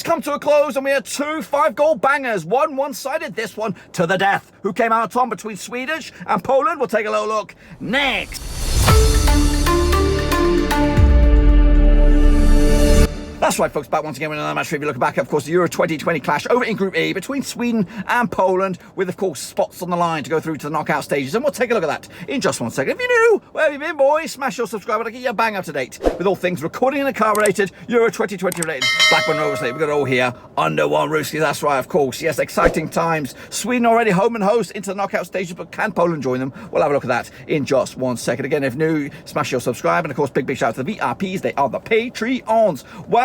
come to a close, and we had 2 5-goal bangers. One-sided, this one to the death. Who came out on top between Swedish and Poland? We'll take a little look next. That's right, folks, back once again with another match review. Looking back, of course, the Euro 2020 clash over in Group E between Sweden and Poland, with, of course, spots on the line to go through to the knockout stages. And we'll take a look at that in just 1 second. If you're new, where have you been, boys? Smash your subscribe button to get you bang up to date with all things recording and car related, Euro 2020 related, Blackburn Rovers related. We've got it all here under one roof. That's right, of course. Yes, exciting times. Sweden already home and host into the knockout stages, but can Poland join them? We'll have a look at that in just 1 second. Again, if new, smash your subscribe. And, of course, big shout out to the VRPs. They are the Patreons.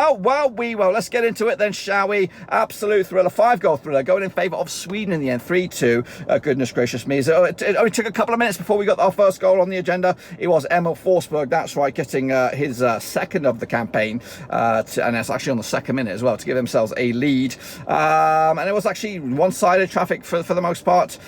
Well, let's get into it then, shall we? Absolute thriller, 5-goal thriller, going in favour of Sweden in the end, 3-2. Goodness gracious me. So it only took a couple of minutes before we got our first goal on the agenda. It was Emil Forsberg, that's right, getting his second of the campaign, and it's actually on the second minute as well, to give themselves a lead. And it was actually one-sided traffic for the most part,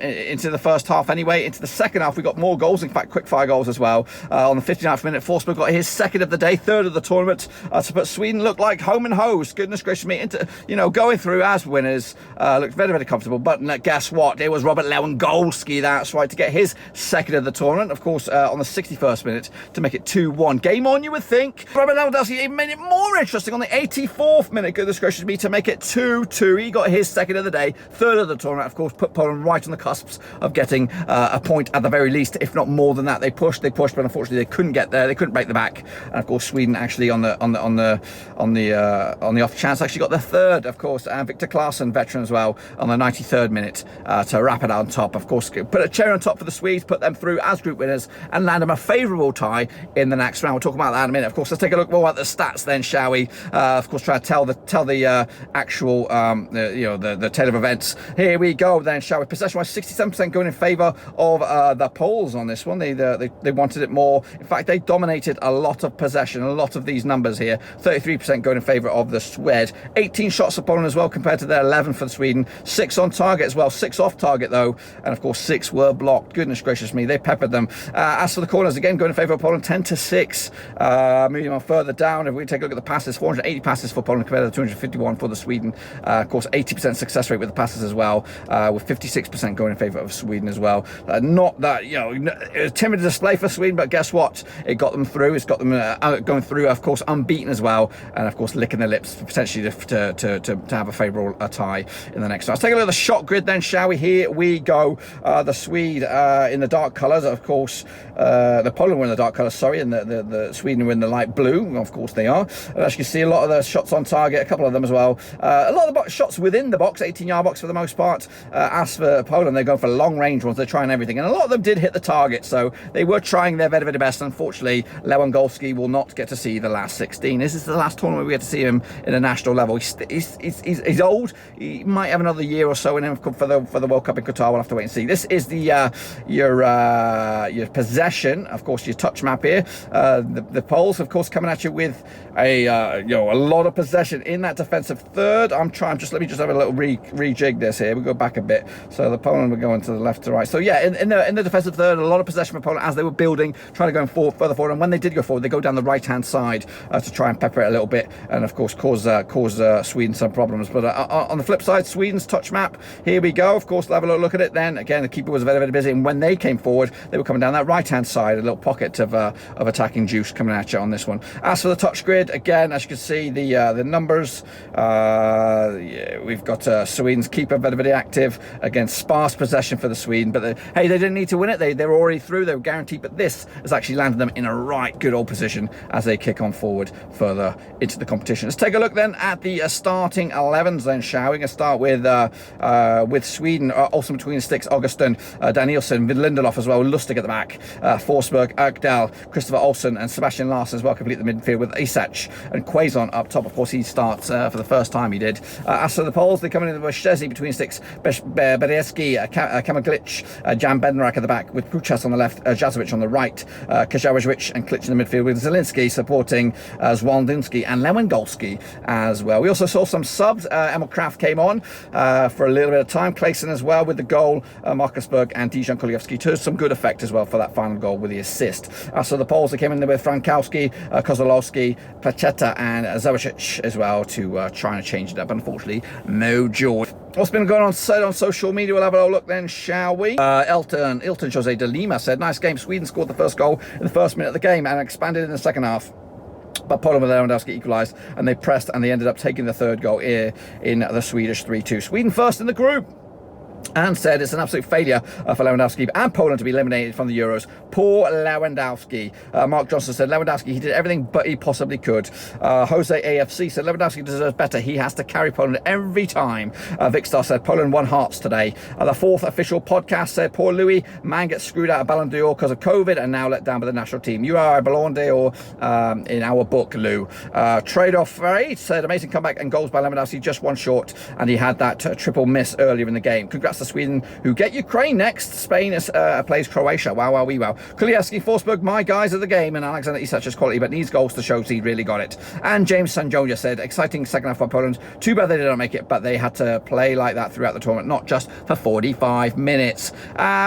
into the first half anyway. Into the second half, we got more goals, in fact, quick-fire goals as well. On the 59th minute, Forsberg got his second of the day, third of the tournament, to put Sweden looked like home and host. Goodness gracious me, into, going through as winners. Looked very, very comfortable. But guess what? It was Robert Lewandowski, that's right, to get his second of the tournament, of course, on the 61st minute to make it 2-1. Game on, you would think. Robert Lewandowski even made it more interesting on the 84th minute. Goodness gracious me, to make it 2-2. He got his second of the day, third of the tournament, of course, put Poland right on the cusps of getting a point at the very least, if not more than that. They pushed, but unfortunately they couldn't get there. They couldn't break the back. And of course, Sweden actually on the off chance actually got the third, of course, and Victor Claesson, veteran as well, on the 93rd minute to wrap it on top. Of course, put a cherry on top for the Swedes, put them through as group winners, and land them a favourable tie in the next round. We'll talk about that in a minute. Of course, let's take a look more at the stats then, shall we? Of course, try to tell the actual the tale of events. Here we go then, shall we? Possession-wise, 67% going in favour of the Poles on this one. They wanted it more. In fact, they dominated a lot of possession, a lot of these numbers here. 33% going in favour of the Swede. 18 shots for Poland as well, compared to their 11 for Sweden. 6 on target as well, 6 off target though, and of course 6 were blocked. Goodness gracious me, they peppered them. As for the corners, again going in favour of Poland, 10-6. Moving on further down, if we take a look at the passes, 480 passes for Poland compared to 251 for the Sweden. Of course, 80% success rate with the passes as well, with 56% going in favour of Sweden as well. Not that, a timid display for Sweden, but guess what? It got them through. It's got them going through, of course, unbeaten as well, and of course licking their lips potentially to have a favourable tie in the next round. Let's take a look at the shot grid then, shall we? Here we go. The Swede in the dark colours, of course. The Poland were in the dark colours, sorry, and the Sweden were in the light blue. Of course they are. And as you can see, a lot of the shots on target, a couple of them as well. A lot of the shots within the box, 18-yard box for the most part. As for Poland, they're going for long range ones. They're trying everything, and a lot of them did hit the target, so they were trying their very, very best. Unfortunately, Lewandowski will not get to see the last 16. This is the last tournament we get to see him in a national level. He's old. He might have another year or so in him for the World Cup in Qatar. We'll have to wait and see. This is the your possession, of course, your touch map here. The Poles, of course, coming at you with a lot of possession in that defensive third. Let me just have a little rejig this here. We go back a bit. So the Poland were going to the left to right. So yeah, in the defensive third, a lot of possession for Poland as they were building, trying to go further forward. And when they did go forward, they go down the right hand side to try and pepper it a little bit, and of course cause Sweden some problems. But on the flip side, Sweden's touch map, here we go. Of course, we'll have a look at it then. Again, the keeper was very, very busy, and when they came forward, they were coming down that right hand side, a little pocket of attacking juice coming at you on this one. As for the touch grid, again, as you can see, the numbers, we've got Sweden's keeper very, very active. Again, sparse possession for the Sweden, but hey, they didn't need to win it. They were already through, they were guaranteed, but this has actually landed them in a right good old position as they kick on forward further into the competition. Let's take a look then at the starting 11s then, shall we? We're going to start with Sweden, also between the sticks, Augustin, Danielsson, with Lindelof as well, Lustig at the back, Forsberg, Erkdal, Christopher Olsen and Sebastian Larsson as well complete the midfield, with Isak and Claesson up top. Of course, he starts for the first time, he did. As for the Poles, they're coming in with Szczesny between sticks, Berezki, Kamaglic, Jan Bednarak at the back, with Puchas on the left, Jazovic on the right, Kajarewicz and Klitsch in the midfield, with Zielinski supporting Zwolny, Zieliński and Lewandowski as well. We also saw some subs. Emil Kraft came on for a little bit of time. Claesson as well with the goal. Marcus Berg and Dejan Kulievski to some good effect as well for that final goal with the assist. So the Poles that came in there with Frankowski, Kozłowski, Placheta and Zawasic as well to try and change it up. Unfortunately, no joy. What's been going on said on social media? We'll have a little look then, shall we? Ilton Jose de Lima said, nice game. Sweden scored the first goal in the first minute of the game and expanded in the second half. But Poland with Lewandowski equalised and they pressed and they ended up taking the third goal here in the Swedish 3-2. Sweden first in the group. And said it's an absolute failure for Lewandowski and Poland to be eliminated from the Euros. Poor Lewandowski. Mark Johnson said Lewandowski, he did everything but he possibly could. Jose AFC said Lewandowski deserves better. He has to carry Poland every time. Vicstar said Poland won hearts today. The fourth official podcast said poor Louis, man gets screwed out of Ballon d'Or because of COVID and now let down by the national team. You are a Ballon d'Or in our book, Lou. Trade-off right said amazing comeback and goals by Lewandowski, just one short, and he had that triple miss earlier in the game. Congrats to Sweden, who get Ukraine next. Spain plays Croatia. Wow, wow, wee, wow. Kulievski, Forsberg, my guys of the game, and Alexander Isak's quality, but needs goals to show he really got it. And James Sanjoja said, exciting second half for Poland. Too bad they didn't make it, but they had to play like that throughout the tournament, not just for 45 minutes.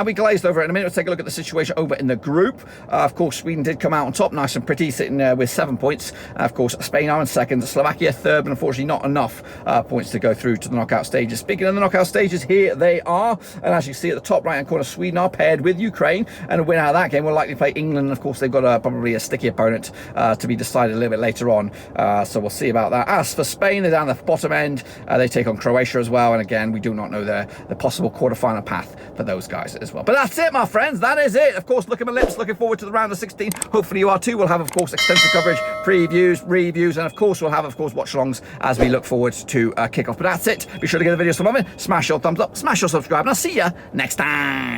We glazed over it in a minute. Let's take a look at the situation over in the group. Of course, Sweden did come out on top, nice and pretty, sitting with 7 points. Of course, Spain are in second, Slovakia third, but unfortunately not enough points to go through to the knockout stages. Speaking of the knockout stages, here they are. And as you see at the top right hand corner, Sweden are paired with Ukraine, and a winner out of that game will likely play England. Of course, they've got probably a sticky opponent to be decided a little bit later on, so we'll see about that. As for Spain, they're down the bottom end. They take on Croatia as well, and again, we do not know the possible quarterfinal path for those guys as well. But that's it, my friends. That is it. Of course, look at my lips. Looking forward to the round of 16. Hopefully you are too. We'll have, of course, extensive coverage, previews, reviews, and of course we'll have, of course, watch-alongs as we look forward to kick-off. But that's it. Be sure to give the video some love, smash your thumbs up, smash your subscribe, and I'll see you next time.